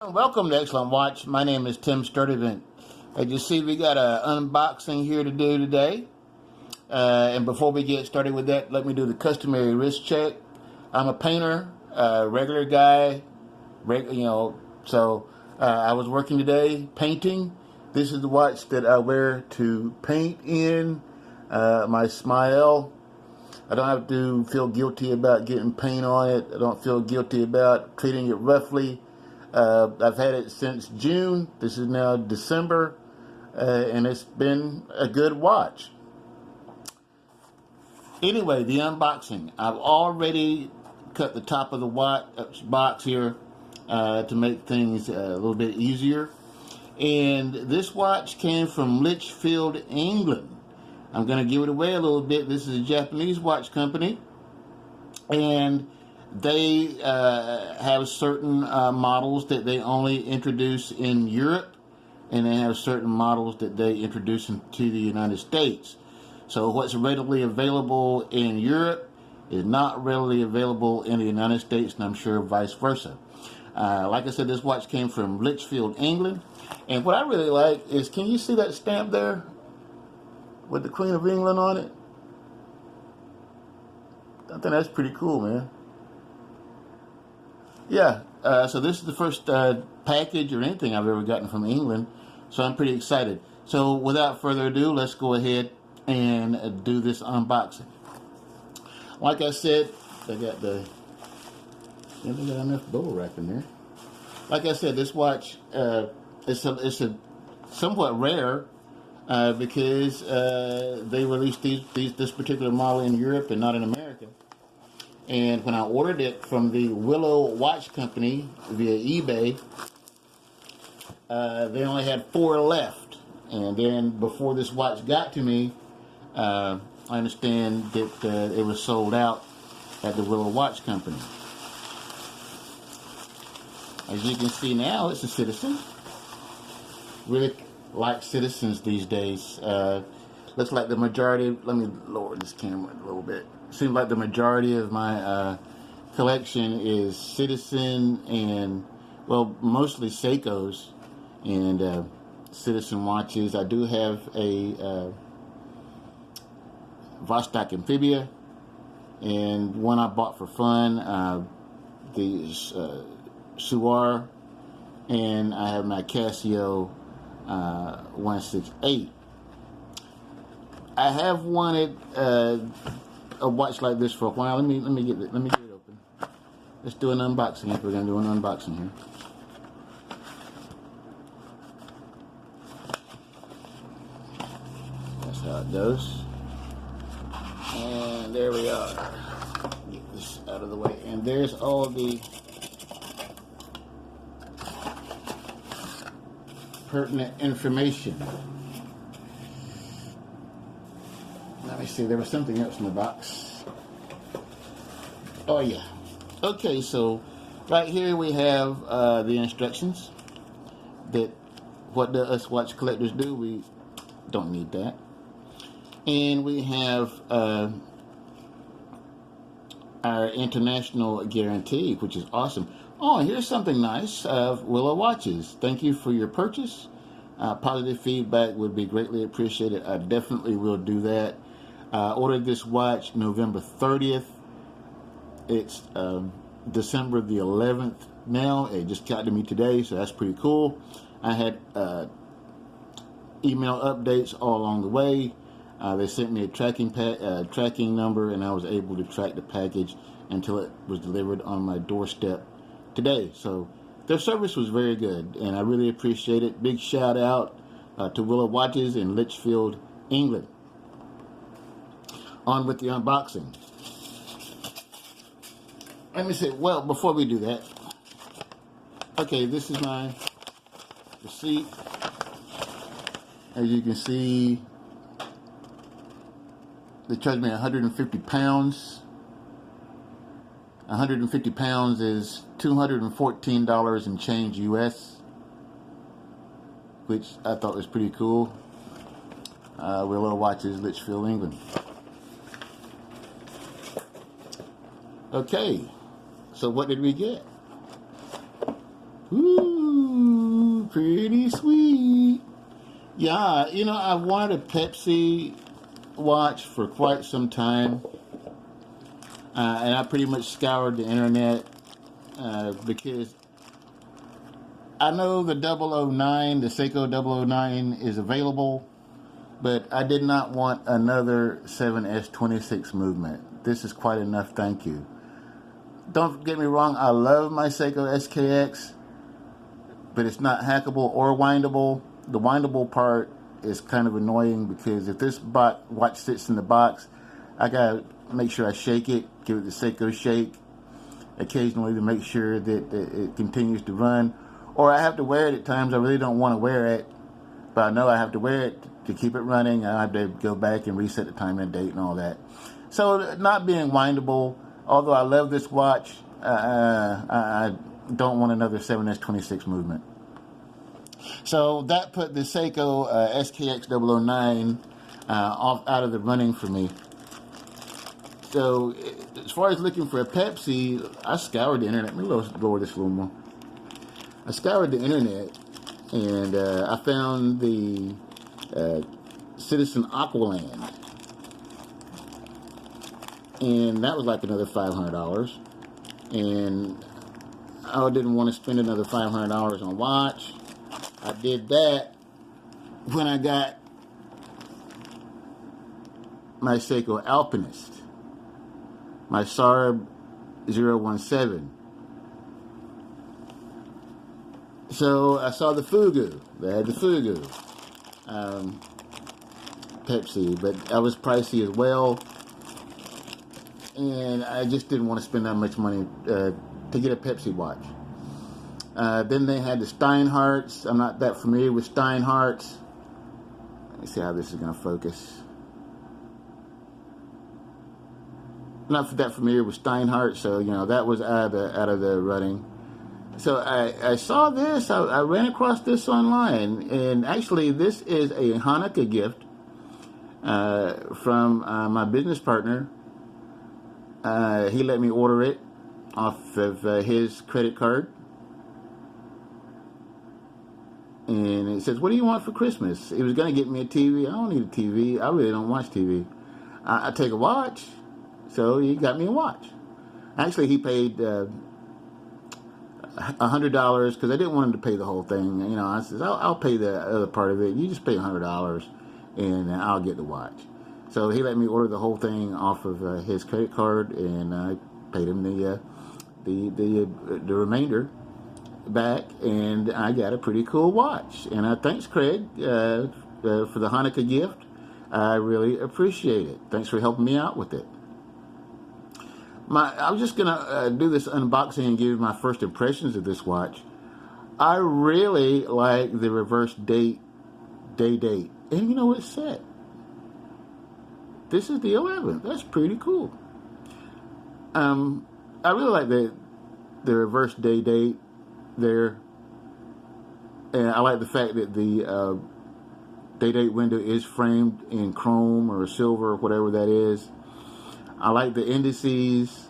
Welcome to Excellent Watch. My name is Tim Sturdivant. As you see, we got an unboxing here to do today. And before we get started with that, let me do the customary wrist check. I'm a painter, regular guy, so I was working today painting. This is the watch that I wear to paint in my smile. I don't have to feel guilty about getting paint on it. I don't feel guilty about treating it roughly. I've had it since June. This is now December, and it's been a good watch. Anyway, the unboxing. I've already cut the top of the box here to make things a little bit easier. And this watch came from Lichfield, England. I'm going to give it away a little bit. This is a Japanese watch company, and they have certain models that they only introduce in Europe, and they have certain models that they introduce into the United States. So what's readily available in Europe is not readily available in the United States, and I'm sure vice versa. Like I said, this watch came from Lichfield, England, and what I really like is, can you see that stamp there with the Queen of England on it? I think that's pretty cool, man. Yeah, so this is the first package or anything I've ever gotten from England, so I'm pretty excited. So without further ado, let's go ahead and do this unboxing. Like I said, they got enough bubble wrap in there. Like I said, this watch it's a somewhat rare because they released this particular model in Europe and not in America. And when I ordered it from the Willow Watch Company via eBay, they only had 4 left. And then before this watch got to me, I understand that it was sold out at the Willow Watch Company. As you can see now, it's a Citizen. Really like Citizens these days. Looks like the majority, let me lower this camera a little bit. Seems like the majority of my collection is Citizen and, well, mostly Seikos and Citizen watches. I do have a Vostok Amphibia and one I bought for fun, the Suar, and I have my Casio 168. I have wanted a watch like this for a while. Let me get it open. Let's do an unboxing if we're gonna do an unboxing here. That's how it goes. And there we are. Get this out of the way. And there's all the pertinent information. Let me see, there was something else in the box. Oh yeah. Okay, so right here we have the instructions that what us watch collectors do. We don't need that. And we have our international guarantee, which is awesome. Oh, here's something nice. Willow Watches. Thank you for your purchase. Positive feedback would be greatly appreciated. I definitely will do that. Ordered this watch November 30th. It's December the 11th now. It just got to me today, so that's pretty cool. I had email updates all along the way. They sent me a tracking number, and I was able to track the package until it was delivered on my doorstep today. So their service was very good, and I really appreciate it. Big shout out to Willow Watches in Lichfield, England. On with the unboxing. Let me see, well, before we do that, okay, this is my receipt. As you can see, they charged me 150 pounds. 150 pounds is $214 and change US, which I thought was pretty cool. Willow Watches, Lichfield, England. Okay, so what did we get? Woo! pretty sweet. Yeah, you know, I've wanted a Pepsi watch for quite some time. And I pretty much scoured the internet because I know the 009, the Seiko 009 is available, but I did not want another 7S26 movement. This is quite enough, thank you. Don't get me wrong, I love my Seiko SKX, but it's not hackable or windable. The windable part is kind of annoying because if this watch sits in the box, I gotta make sure I shake it, give it the Seiko shake occasionally to make sure that it continues to run. Or I have to wear it at times I really don't want to wear it, but I know I have to wear it to keep it running. I have to go back and reset the time and date and all that. So not being windable, although I love this watch, I don't want another 7S26 movement. So that put the Seiko SKX 009 out of the running for me. So as far as looking for a Pepsi, I scoured the internet. Let me lower this a little more. I scoured the internet and I found the Citizen Aqualand. And that was like another $500. And I didn't want to spend another $500 on a watch. I did that when I got my Seiko Alpinist, my SARB 017. So I saw the Fugu. They had the Fugu Pepsi, but that was pricey as well. And I just didn't want to spend that much money to get a Pepsi watch. Then they had the Steinhardts. I'm not that familiar with Steinhardts. Let me see how this is going to focus. I'm not that familiar with Steinhardt, so you know that was out of the running. So I saw this. I ran across this online, and actually this is a Hanukkah gift from my business partner. He let me order it off of his credit card. And it says, what do you want for Christmas? He was going to get me a TV. I don't need a TV. I really don't watch TV. I take a watch. So he got me a watch. Actually, he paid $100 because I didn't want him to pay the whole thing. You know, I said, I'll pay the other part of it. You just pay $100 and I'll get the watch. So he let me order the whole thing off of his credit card, and I paid him the remainder back, and I got a pretty cool watch. And thanks, Craig, for the Hanukkah gift. I really appreciate it. Thanks for helping me out with it. I was just gonna do this unboxing and give you my first impressions of this watch. I really like the reverse day date, and you know what it said. This is the 11th. That's pretty cool. I really like the reverse day date there, and I like the fact that the day date window is framed in chrome or silver or whatever that is. I like the indices,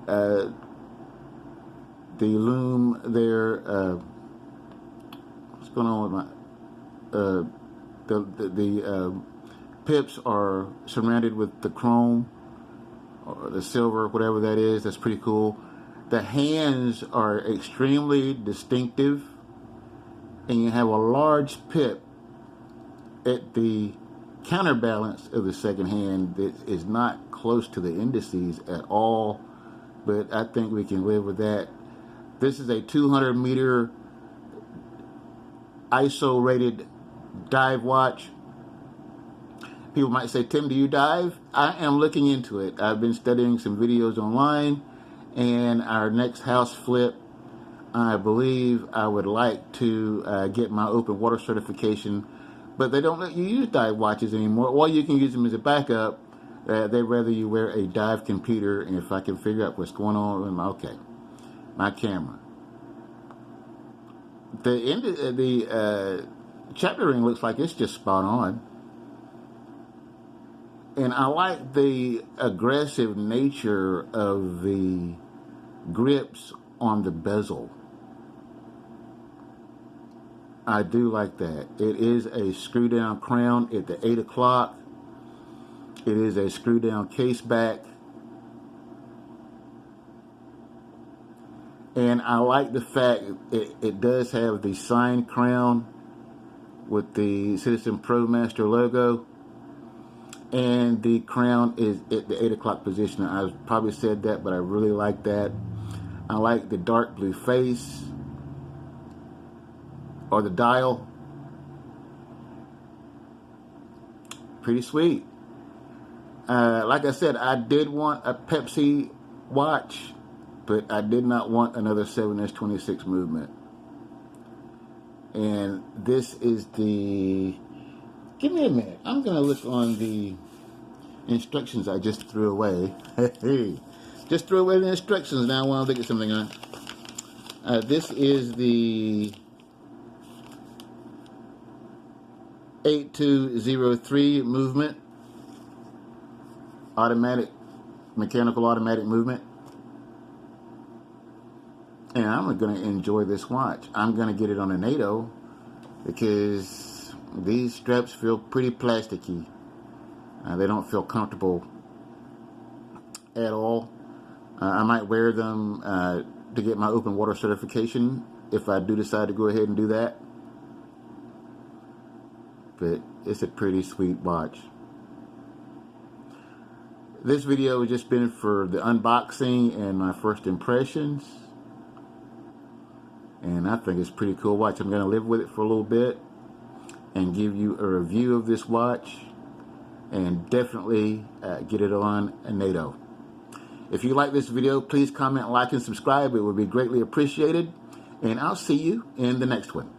the lume there. What's going on with my the pips are surrounded with the chrome or the silver, whatever that is. That's pretty cool. The hands are extremely distinctive, and you have a large pip at the counterbalance of the second hand that is not close to the indices at all, but I think we can live with that. This is a 200 meter ISO rated dive watch. People might say, Tim, do you dive? I am looking into it. I've been studying some videos online, and our next house flip, I believe I would like to get my open water certification, but they don't let you use dive watches anymore. Or you can use them as a backup. They'd rather you wear a dive computer, and if I can figure out what's going on with my camera. The chapter ring looks like it's just spot on. And I like the aggressive nature of the grips on the bezel. I do like that. It is a screw down crown at the 8 o'clock. It is a screw down case back. And I like the fact it does have the signed crown with the Citizen Promaster logo. And the crown is at the 8 o'clock position. I probably said that, but I really like that. I like the dark blue face, or the dial. Pretty sweet. Like I said, I did want a Pepsi watch, but I did not want another 7S26 movement. And this is the... Give me a minute. I'm going to look on the instructions I just threw away. Just threw away the instructions. Now I want to look at something on. This is the 8203 movement. Automatic, mechanical automatic movement. And I'm going to enjoy this watch. I'm going to get it on a NATO because these straps feel pretty plasticky. They don't feel comfortable at all. I might wear them to get my open water certification if I do decide to go ahead and do that. But it's a pretty sweet watch. This video has just been for the unboxing and my first impressions. And I think it's a pretty cool watch. I'm going to live with it for a little bit and give you a review of this watch. And definitely get it on a NATO. If you like this video, please comment, like, and subscribe. It would be greatly appreciated. And I'll see you in the next one.